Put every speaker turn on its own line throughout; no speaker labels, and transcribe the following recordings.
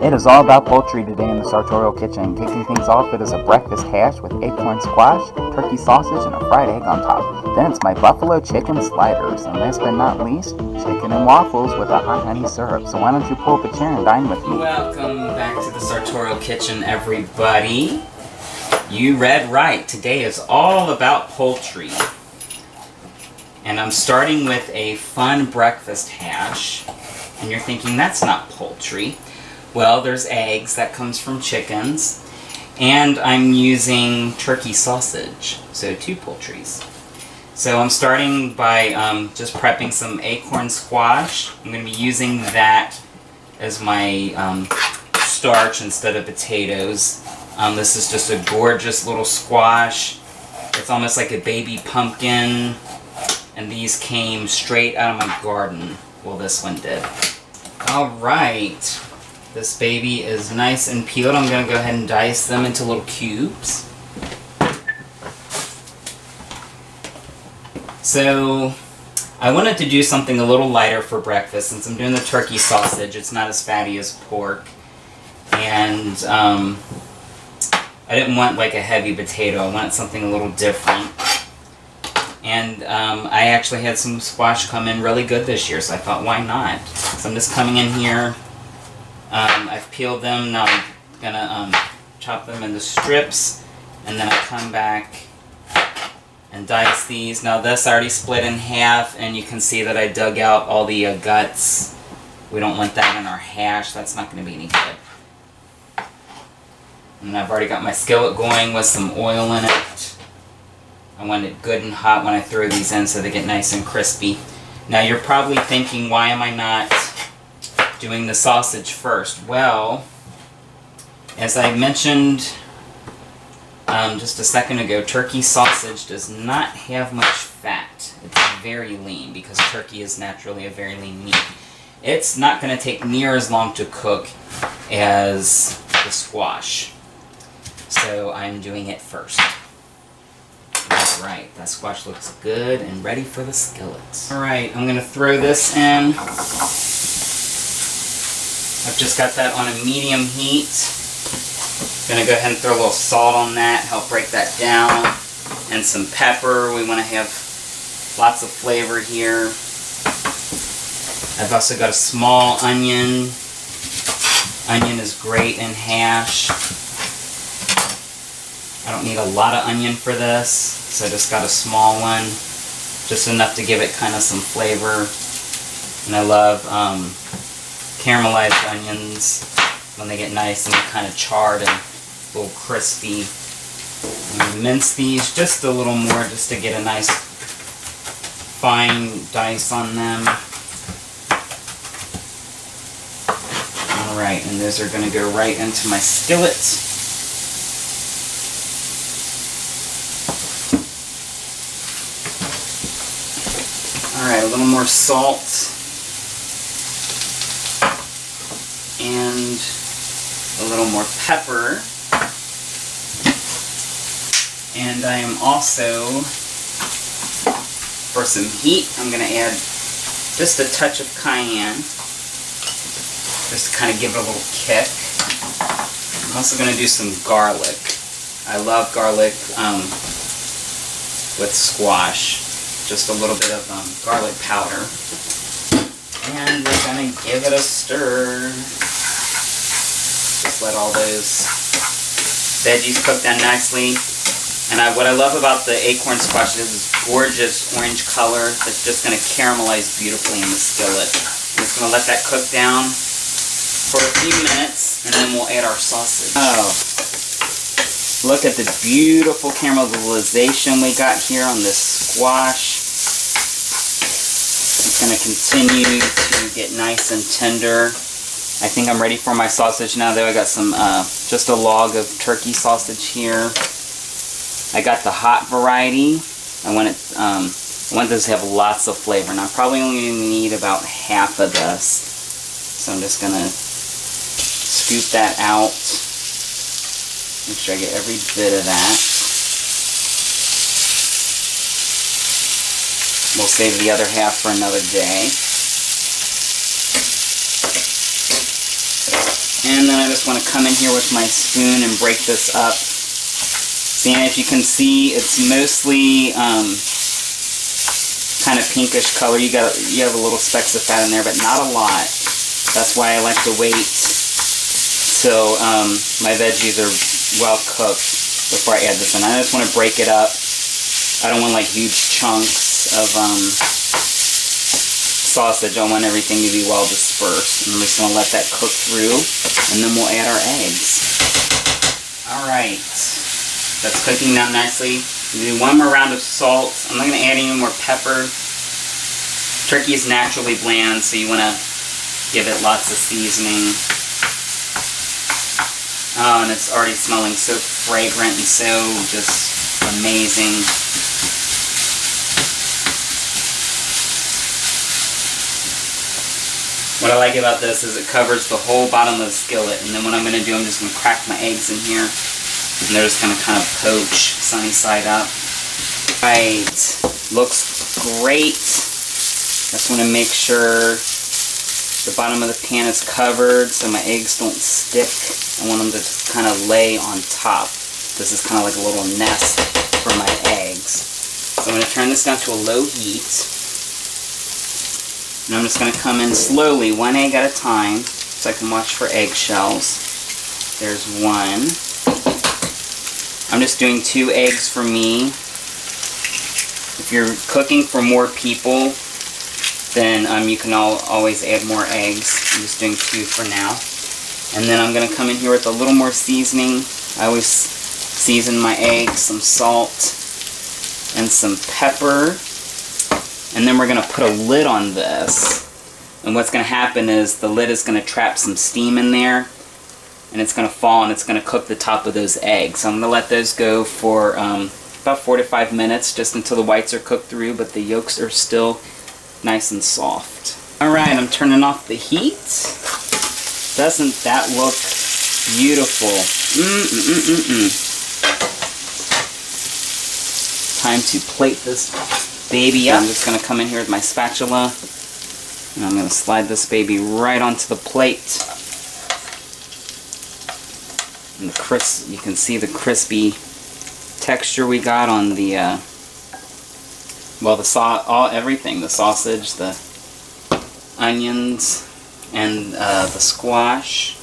It is all about poultry today in the Sartorial kitchen. Kicking things off, it is a breakfast hash with acorn squash, turkey sausage, and a fried egg on top. Then it's my buffalo chicken sliders, and last but not least, chicken and waffles with a hot honey syrup. So why don't you pull up a chair and dine with me?
Welcome back to the Sartorial kitchen, everybody. You read right. Today is all about poultry. And I'm starting with a fun breakfast hash. And you're thinking, that's not poultry. Well, there's eggs, that comes from chickens, and I'm using turkey sausage, so 2 poultries. So I'm starting by just prepping some acorn squash. I'm going to be using that as my starch instead of potatoes. This is just a gorgeous little squash. It's almost like a baby pumpkin, and these came straight out of my garden. Well, this one did. Alright. This baby is nice and peeled. I'm going to go ahead and dice them into little cubes. So, I wanted to do something a little lighter for breakfast since I'm doing the turkey sausage. It's not as fatty as pork. And I didn't want like a heavy potato. I wanted something a little different. And I actually had some squash come in really good this year, so I thought, why not? So I'm just coming in here. I've peeled them, now I'm gonna chop them into strips, and then I come back and dice these. Now this I already split in half, and you can see that I dug out all the guts. We don't want that in our hash, that's not going to be any good. And I've already got my skillet going with some oil in it. I want it good and hot when I throw these in so they get nice and crispy. Now you're probably thinking, why am I not doing the sausage first? Well, as I mentioned just a second ago, turkey sausage does not have much fat. It's very lean because turkey is naturally a very lean meat. It's not going to take near as long to cook as the squash. So I'm doing it first. Alright, that squash looks good and ready for the skillet. Alright, I'm going to throw this in. I've just got that on a medium heat. Gonna go ahead and throw a little salt on that, help break that down. And some pepper. We want to have lots of flavor here. I've also got a small onion. Onion is great in hash. I don't need a lot of onion for this, so I just got a small one. Just enough to give it kind of some flavor. And I love caramelized onions when they get nice and kind of charred and a little crispy. And mince these just a little more just to get a nice fine dice on them. Alright, and those are going to go right into my skillet. Alright, a little more salt. And a little more pepper. And I am also, for some heat, I'm going to add just a touch of cayenne. Just to kind of give it a little kick. I'm also going to do some garlic. I love garlic with squash. Just a little bit of garlic powder. And we're going to give it a stir. Just let all those veggies cook down nicely. And what I love about the acorn squash is this gorgeous orange color that's just going to caramelize beautifully in the skillet. I'm just going to let that cook down for a few minutes, and then we'll add our sausage. Oh, look at the beautiful caramelization we got here on this squash. It's going to continue to get nice and tender. I think I'm ready for my sausage now, though. I got some, just a log of turkey sausage here. I got the hot variety. I want this to have lots of flavor. And I'm probably only going to need about half of this. So I'm just going to scoop that out. Make sure I get every bit of that. We'll save the other half for another day. And then I just want to come in here with my spoon and break this up. See, and as you can see, it's mostly kind of pinkish color. You have a little specks of fat in there, but not a lot. That's why I like to wait till my veggies are well cooked before I add this in. I just want to break it up. I don't want like huge chunks of sausage. I want everything to be well dispersed. And I'm just going to let that cook through, and then we'll add our eggs. Alright, that's cooking down nicely. Do one more round of salt. I'm not going to add any more pepper. Turkey is naturally bland, so you want to give it lots of seasoning. Oh, and it's already smelling so fragrant and so just amazing. What I like about this is it covers the whole bottom of the skillet, and then what I'm going to do, I'm just going to crack my eggs in here, and they're just going to kind of poach sunny side up. Right, looks great. Just want to make sure the bottom of the pan is covered so my eggs don't stick. I want them to just kind of lay on top. This is kind of like a little nest for my eggs. So I'm going to turn this down to a low heat. And I'm just going to come in slowly, one egg at a time, so I can watch for eggshells. There's one. I'm just doing 2 eggs for me. If you're cooking for more people, then you can always add more eggs. I'm just doing 2 for now. And then I'm going to come in here with a little more seasoning. I always season my eggs, some salt and some pepper. And then we're going to put a lid on this. And what's going to happen is the lid is going to trap some steam in there. And it's going to fall and it's going to cook the top of those eggs. So I'm going to let those go for about 4 to 5 minutes, just until the whites are cooked through, but the yolks are still nice and soft. Alright, I'm turning off the heat. Doesn't that look beautiful? Time to plate this baby up. I'm just going to come in here with my spatula, and I'm going to slide this baby right onto the plate. And you can see the crispy texture we got on the everything, the sausage, the onions, and the squash.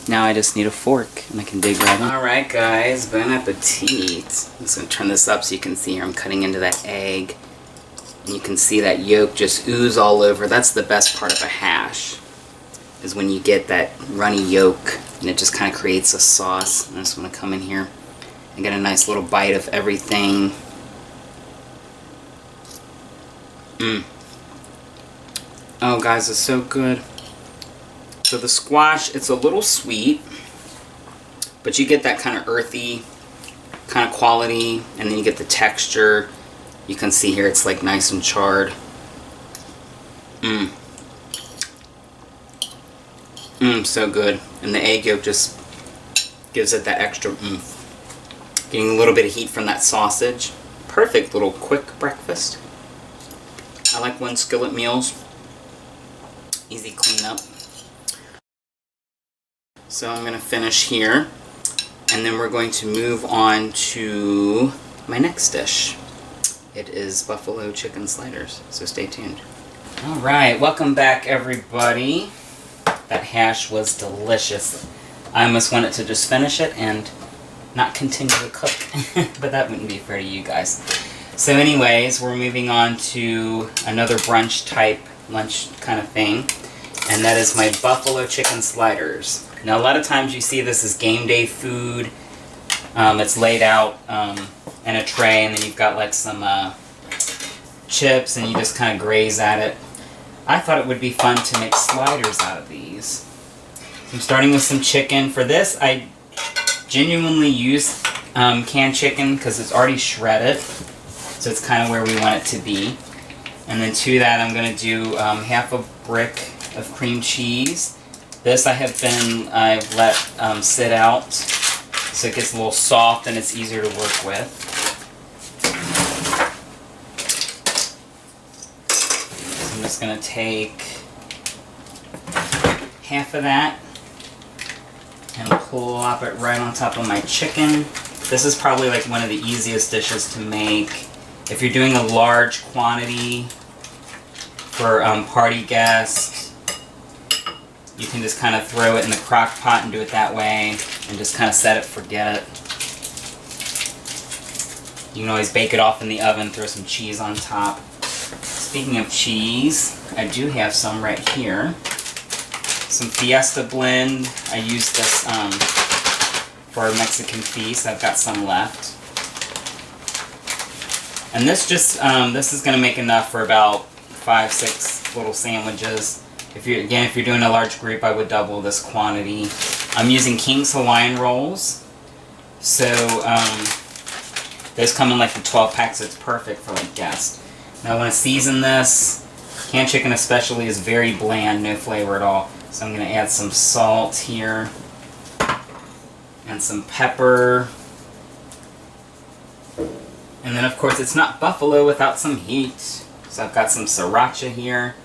Now I just need a fork, and I can dig right in. Alright guys, bon appetit. I'm just going to turn this up so you can see here I'm cutting into that egg. And you can see that yolk just ooze all over. That's the best part of a hash, is when you get that runny yolk, and it just kind of creates a sauce. I just want to come in here and get a nice little bite of everything. Oh guys, it's so good. So the squash, it's a little sweet, but you get that kind of earthy kind of quality, and then you get the texture. You can see here it's like nice and charred. So good. And the egg yolk just gives it that extra oomph. Getting a little bit of heat from that sausage. Perfect little quick breakfast. I like 1 skillet meals. Easy cleanup. So I'm going to finish here, and then we're going to move on to my next dish. It is buffalo chicken sliders, so stay tuned. Alright, welcome back everybody. That hash was delicious. I almost wanted to just finish it and not continue to cook, but that wouldn't be fair to you guys. So anyways, we're moving on to another brunch type lunch kind of thing, and that is my buffalo chicken sliders. Now a lot of times you see this as game day food. It's laid out in a tray, and then you've got like some chips, and you just kind of graze at it. I thought it would be fun to make sliders out of these. So I'm starting with some chicken. For this, I genuinely use canned chicken because it's already shredded, so it's kind of where we want it to be. And then to that, I'm going to do half a brick of cream cheese. This I've let sit out so it gets a little soft and it's easier to work with. So I'm just going to take half of that, plop it right on top of my chicken. This is probably like one of the easiest dishes to make. If you're doing a large quantity for party guests, you can just kind of throw it in the crock pot and do it that way and just kind of set it, forget it. You can always bake it off in the oven, throw some cheese on top. Speaking of cheese, I do have some right here. Some Fiesta blend. I use this for a Mexican feast. I've got some left. And this just, this is going to make enough for about 5-6 little sandwiches. If you're doing a large group, I would double this quantity. I'm using King's Hawaiian rolls. So, those come in like the 12 packs, so it's perfect for like guests. Now I want to season this. Canned chicken especially is very bland, no flavor at all. So I'm going to add some salt here. And some pepper. And then of course it's not buffalo without some heat. So I've got some sriracha here.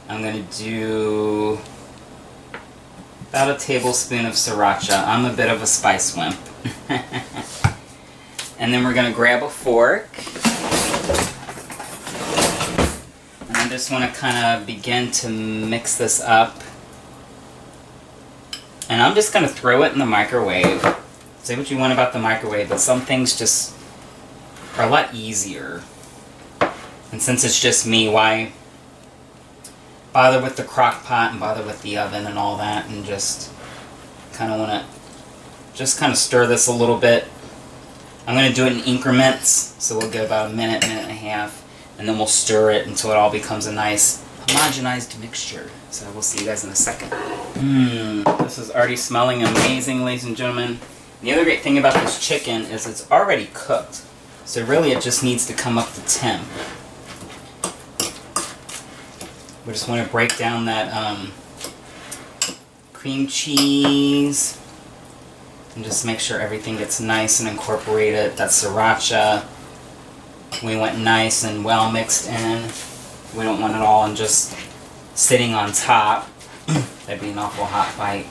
I'm going to do about a tablespoon of sriracha. I'm a bit of a spice wimp. And then we're going to grab a fork. And I just want to kind of begin to mix this up. And I'm just going to throw it in the microwave. Say what you want about the microwave, but some things just are a lot easier. And since it's just me, why bother with the crock pot and bother with the oven and all that, and just kind of want to just kind of stir this a little bit. I'm going to do it in increments, so we'll go about a minute, minute and a half, and then we'll stir it until it all becomes a nice homogenized mixture. So we'll see you guys in a second. This is already smelling amazing, ladies and gentlemen. And the other great thing about this chicken is it's already cooked, so really it just needs to come up to temp. We just want to break down that cream cheese. And just make sure everything gets nice and incorporated. That sriracha, we went nice and well mixed in. We don't want it all and just sitting on top. That'd be an awful hot bite.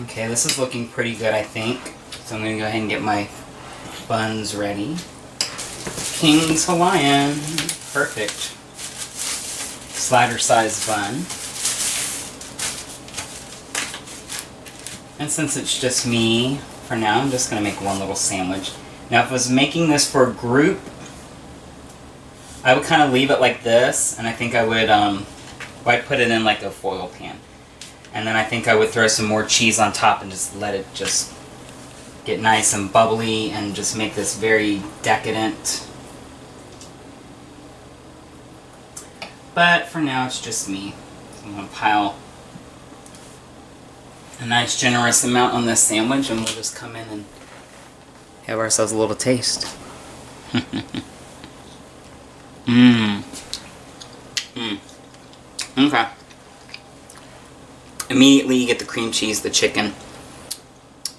Okay, this is looking pretty good, I think. So I'm going to go ahead and get my buns ready. King's Hawaiian. Perfect. Slider size bun. And since it's just me, for now, I'm just going to make one little sandwich. Now, if I was making this for a group, I would kind of leave it like this, and I think I would, I'd put it in like a foil pan. And then I think I would throw some more cheese on top and just let it just get nice and bubbly and just make this very decadent. But for now, it's just me. So I'm going to pile a nice generous amount on this sandwich, and we'll just come in and have ourselves a little taste. Okay. Immediately you get the cream cheese, the chicken,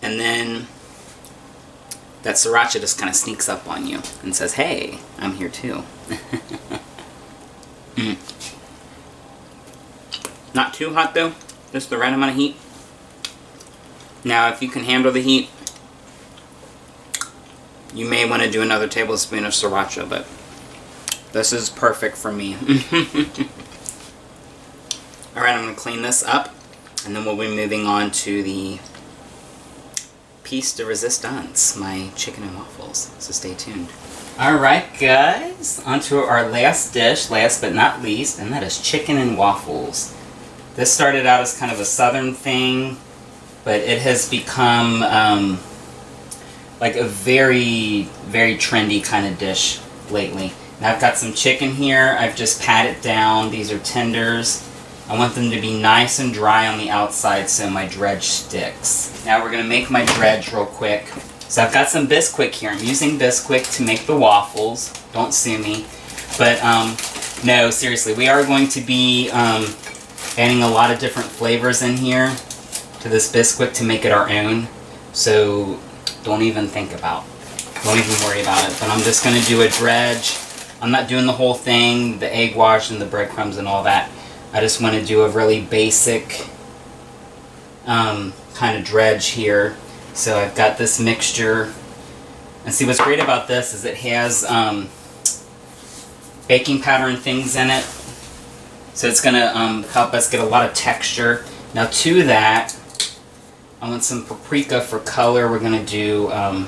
and then that sriracha just kind of sneaks up on you and says, hey, I'm here too. Not too hot though, just the right amount of heat. Now, if you can handle the heat, you may want to do another tablespoon of sriracha, but this is perfect for me. Alright, I'm going to clean this up, and then we'll be moving on to the piece de resistance, my chicken and waffles, so stay tuned. Alright guys, on to our last dish, last but not least, and that is chicken and waffles. This started out as kind of a southern thing, but it has become like a very, very trendy kind of dish lately. Now I've got some chicken here. I've just patted down. These are tenders. I want them to be nice and dry on the outside so my dredge sticks. Now we're going to make my dredge real quick. So I've got some Bisquick here. I'm using Bisquick to make the waffles. Don't sue me. But no, seriously, we are going to be adding a lot of different flavors in here to this Bisquick to make it our own. So don't even worry about it. But I'm just going to do a dredge. I'm not doing the whole thing, the egg wash and the breadcrumbs and all that. I just want to do a really basic kind of dredge here. So I've got this mixture. And see, what's great about this is it has baking powder and things in it. So it's going to help us get a lot of texture. Now to that, I want some paprika for color. We're going to do about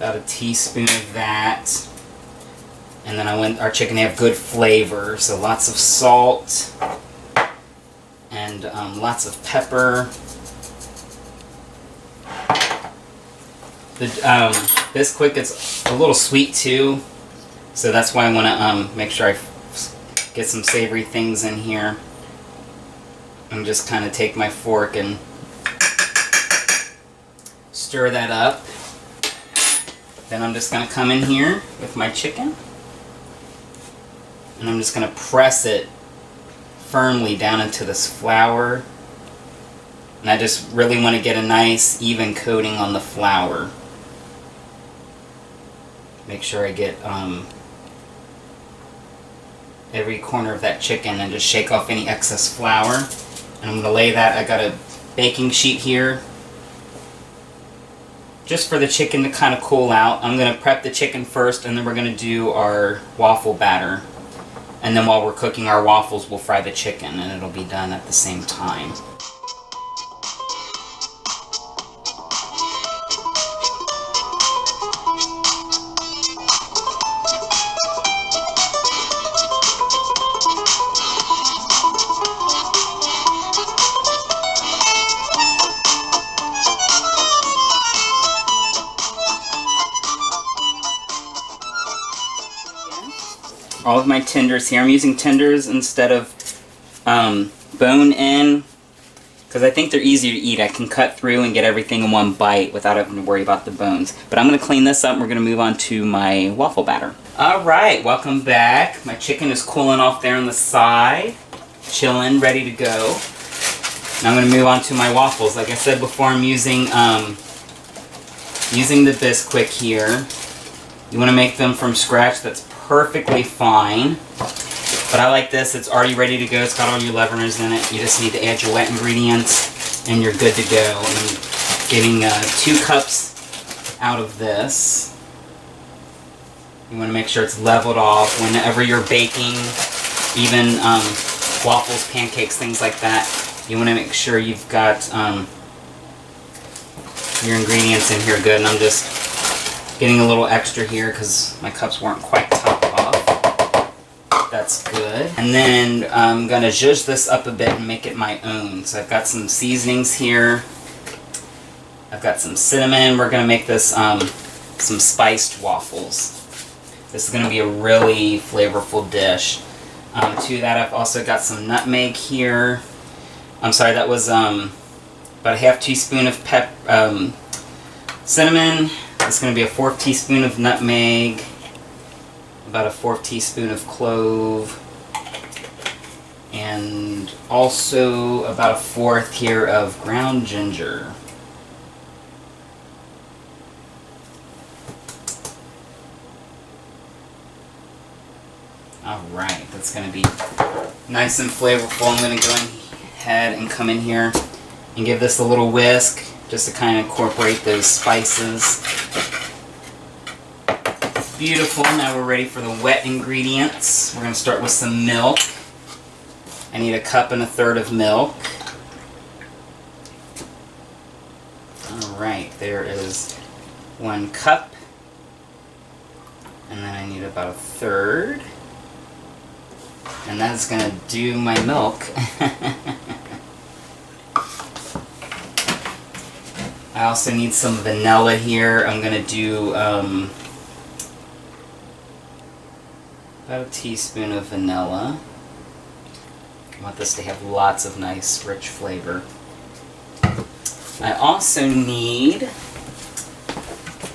a teaspoon of that. And then I want our chicken to have good flavor. So lots of salt and lots of pepper. Bisquick is a little sweet too. So that's why I want to make sure I get some savory things in here. And just kind of take my fork and stir that up. Then I'm just going to come in here with my chicken. And I'm just going to press it firmly down into this flour. And I just really want to get a nice even coating on the flour. Make sure I get every corner of that chicken and just shake off any excess flour. And I'm going to lay that, I got a baking sheet here just for the chicken to kind of cool out. I'm going to prep the chicken first, and then we're going to do our waffle batter. And then while we're cooking our waffles, we'll fry the chicken, and it'll be done at the same time. All of my tenders here. I'm using tenders instead of bone-in because I think they're easier to eat. I can cut through and get everything in one bite without having to worry about the bones. But I'm going to clean this up and we're going to move on to my waffle batter. Alright, welcome back. My chicken is cooling off there on the side. Chilling, ready to go. Now I'm going to move on to my waffles. Like I said before, I'm using the Bisquick here. You want to make them from scratch, that's perfectly fine. But I like this, it's already ready to go, it's got all your leaveners in it. You just need to add your wet ingredients and you're good to go. I'm getting 2 cups out of this. You want to make sure it's leveled off whenever you're baking, even waffles, pancakes, things like that. You want to make sure you've got your ingredients in here good. And I'm just getting a little extra here because my cups weren't quite topped off. That's good. And then I'm going to zhuzh this up a bit and make it my own. So I've got some seasonings here. I've got some cinnamon. We're going to make this some spiced waffles. This is going to be a really flavorful dish. To that, I've also got some nutmeg here. I'm sorry, that was about a half teaspoon of cinnamon. It's going to be a 1/4 teaspoon of nutmeg, about a 1/4 teaspoon of clove, and also about a 1/4 here of ground ginger. Alright, that's going to be nice and flavorful. I'm going to go ahead and come in here and give this a little whisk just to kind of incorporate those spices. Beautiful. Now we're ready for the wet ingredients. We're going to start with some milk. I need 1 1/3 cups of milk. Alright, there is 1 cup. And then I need about 1/3. And that's going to do my milk. I also need some vanilla here. I'm going to do about a teaspoon of vanilla. I want this to have lots of nice, rich flavor. I also need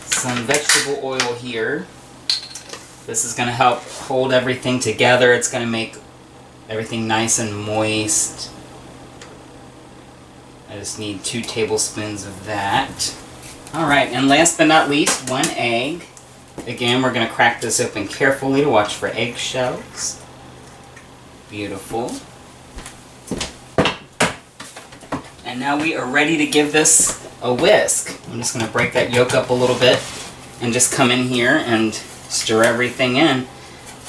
some vegetable oil here. This is going to help hold everything together. It's going to make everything nice and moist. I just need 2 tablespoons of that. Alright, and last but not least, 1 egg. Again, we're going to crack this open carefully to watch for eggshells. Beautiful. And now we are ready to give this a whisk. I'm just going to break that yolk up a little bit and just come in here and stir everything in.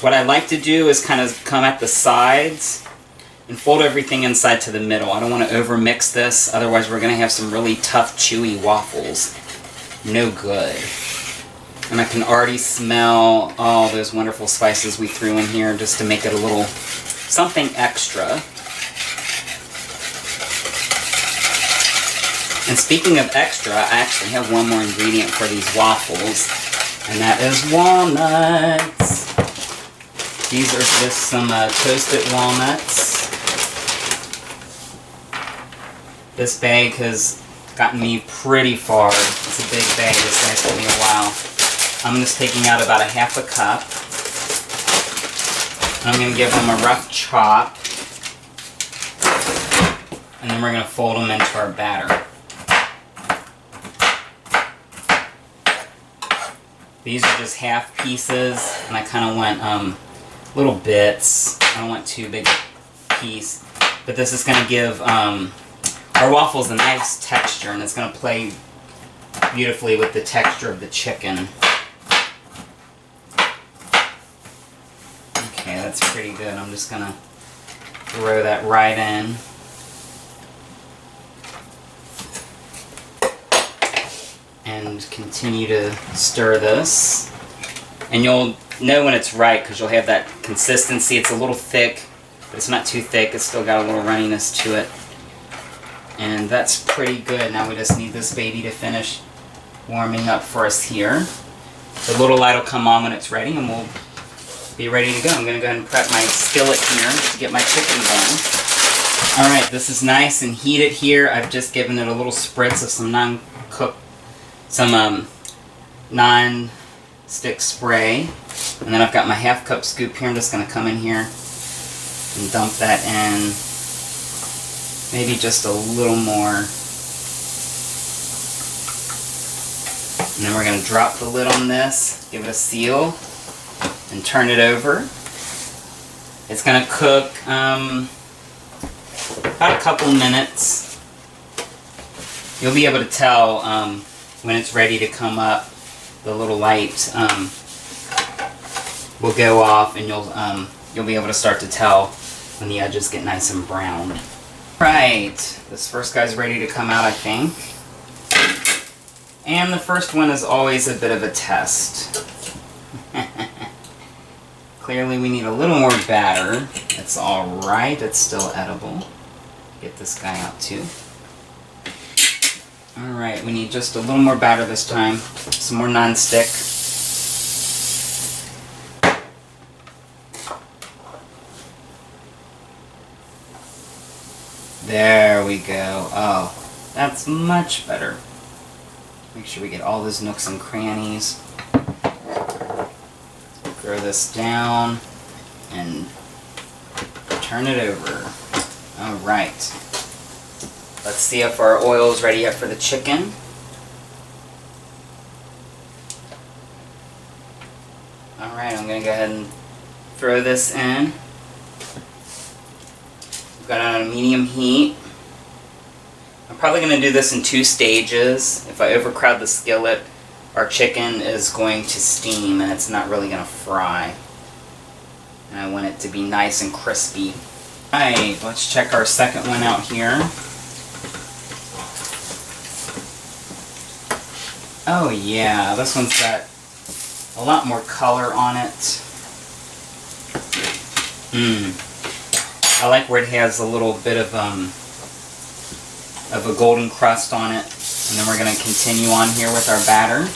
What I like to do is kind of come at the sides and fold everything inside to the middle. I don't want to over mix this, otherwise we're going to have some really tough, chewy waffles. No good. And I can already smell all those wonderful spices we threw in here just to make it a little something extra. And speaking of extra, I actually have one more ingredient for these waffles, and that is walnuts. These are just some toasted walnuts. This bag has gotten me pretty far. It's a big bag, this lasted me a while. I'm just taking out about a half a cup. And I'm going to give them a rough chop. And then we're going to fold them into our batter. These are just half pieces, and I kind of want little bits. I don't want too big a piece. But this is going to give our waffles a nice texture, and it's going to play beautifully with the texture of the chicken. Okay, that's pretty good. I'm just going to throw that right in. And continue to stir this. And you'll know when it's right because you'll have that consistency. It's a little thick, but it's not too thick. It's still got a little runniness to it. And that's pretty good. Now we just need this baby to finish warming up for us here. The little light will come on when it's ready and we'll be ready to go. I'm going to go ahead and prep my skillet here to get my chicken going. Alright, this is nice and heated here. I've just given it a little spritz of some non-stick spray. And then I've got my half cup scoop here. I'm just going to come in here and dump that in. Maybe just a little more. And then we're going to drop the lid on this, give it a seal, and turn it over. It's going to cook about a couple minutes. You'll be able to tell when it's ready to come up. The little light will go off, and you'll be able to start to tell when the edges get nice and brown. Right, this first guy's ready to come out, I think. And the first one is always a bit of a test. Clearly we need a little more batter. It's alright, it's still edible. Get this guy out too. Alright, we need just a little more batter this time. Some more non-stick. There we go. Oh, that's much better. Make sure we get all those nooks and crannies. Throw this down and turn it over. Alright. Let's see if our oil is ready yet for the chicken. Alright, I'm going to go ahead and throw this in. We've got it on a medium heat. I'm probably going to do this in 2 stages. If I overcrowd the skillet, our chicken is going to steam and it's not really going to fry. And I want it to be nice and crispy. Alright, let's check our second one out here. Oh yeah, this one's got a lot more color on it. I like where it has a little bit of a golden crust on it. And then we're going to continue on here with our batter.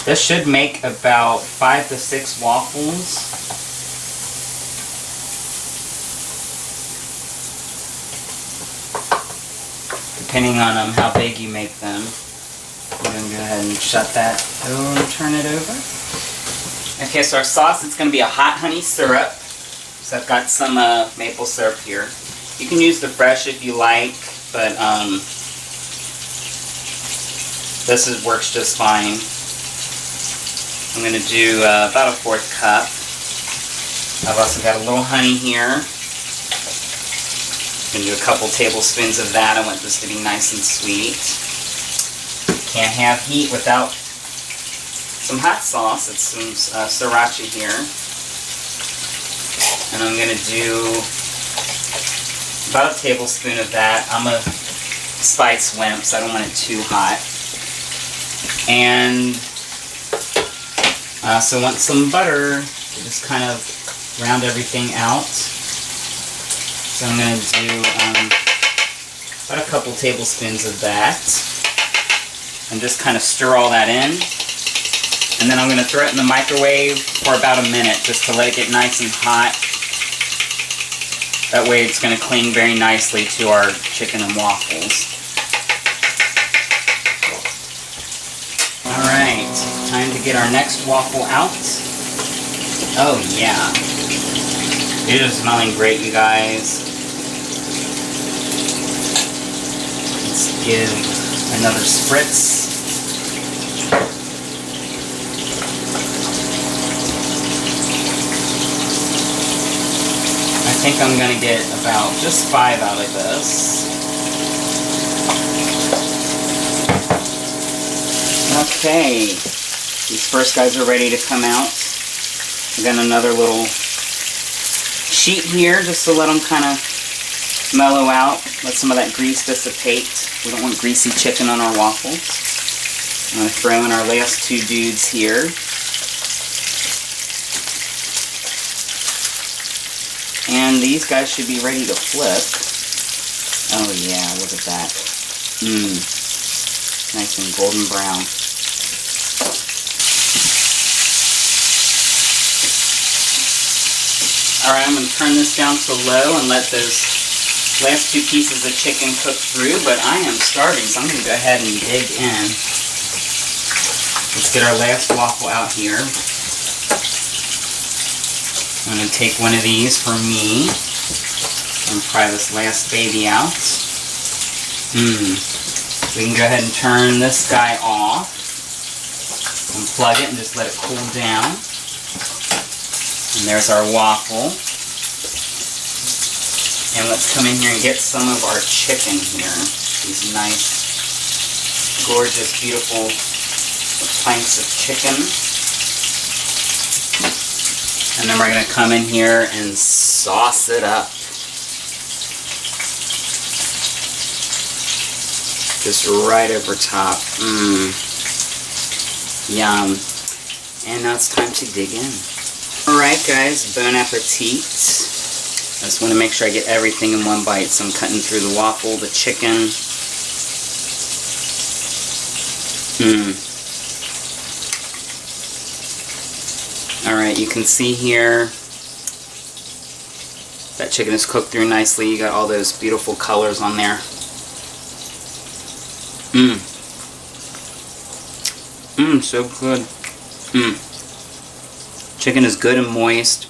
This should make about 5 to 6 waffles. Depending on how big you make them. I'm going to go ahead and shut that door and turn it over. Okay, so our sauce is going to be a hot honey syrup. So I've got some maple syrup here. You can use the fresh if you like, but this works just fine. I'm going to do about a 1/4 cup. I've also got a little honey here. Gonna do a couple tablespoons of that. I want this to be nice and sweet. Can't have heat without some hot sauce. It's some sriracha here. And I'm gonna do about a tablespoon of that. I'm a spice wimp, so I don't want it too hot. And I also want some butter to just kind of round everything out. So I'm going to do about a couple tablespoons of that. And just kind of stir all that in. And then I'm going to throw it in the microwave for about a minute just to let it get nice and hot. That way it's going to cling very nicely to our chicken and waffles. Alright, time to get our next waffle out. Oh yeah. It is smelling great, you guys. Let's give another spritz. I think I'm going to get about just 5 out of this. Okay, these first guys are ready to come out. I've got another little sheet here just to let them kind of mellow out, let some of that grease dissipate. We don't want greasy chicken on our waffles. I'm going to throw in our last 2 dudes here. And these guys should be ready to flip. Oh yeah, look at that. Nice and golden brown. Alright, I'm going to turn this down to low and let those last 2 pieces of chicken cook through, but I am starving, so I'm going to go ahead and dig in. Let's get our last waffle out here. I'm going to take one of these for me and fry this last baby out. We can go ahead and turn this guy off, unplug it, and just let it cool down. And there's our waffle. And let's come in here and get some of our chicken here. These nice, gorgeous, beautiful planks of chicken. And then we're going to come in here and sauce it up. Just right over top. Yum. And now it's time to dig in. Alright guys, bon appetit. I just want to make sure I get everything in one bite. So I'm cutting through the waffle, the chicken. Alright, you can see here that chicken is cooked through nicely. You got all those beautiful colors on there. So good. Chicken is good and moist.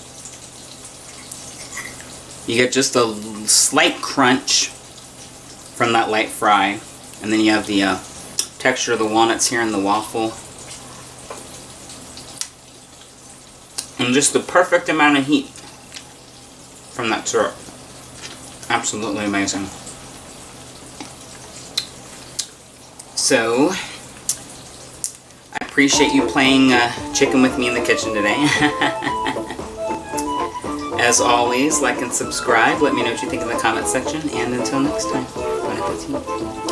You get just a slight crunch from that light fry. And then you have the texture of the walnuts here in the waffle. And just the perfect amount of heat from that syrup. Absolutely amazing. So, I appreciate you playing chicken with me in the kitchen today. As always, like and subscribe. Let me know what you think in the comment section. And until next time, bon appetit.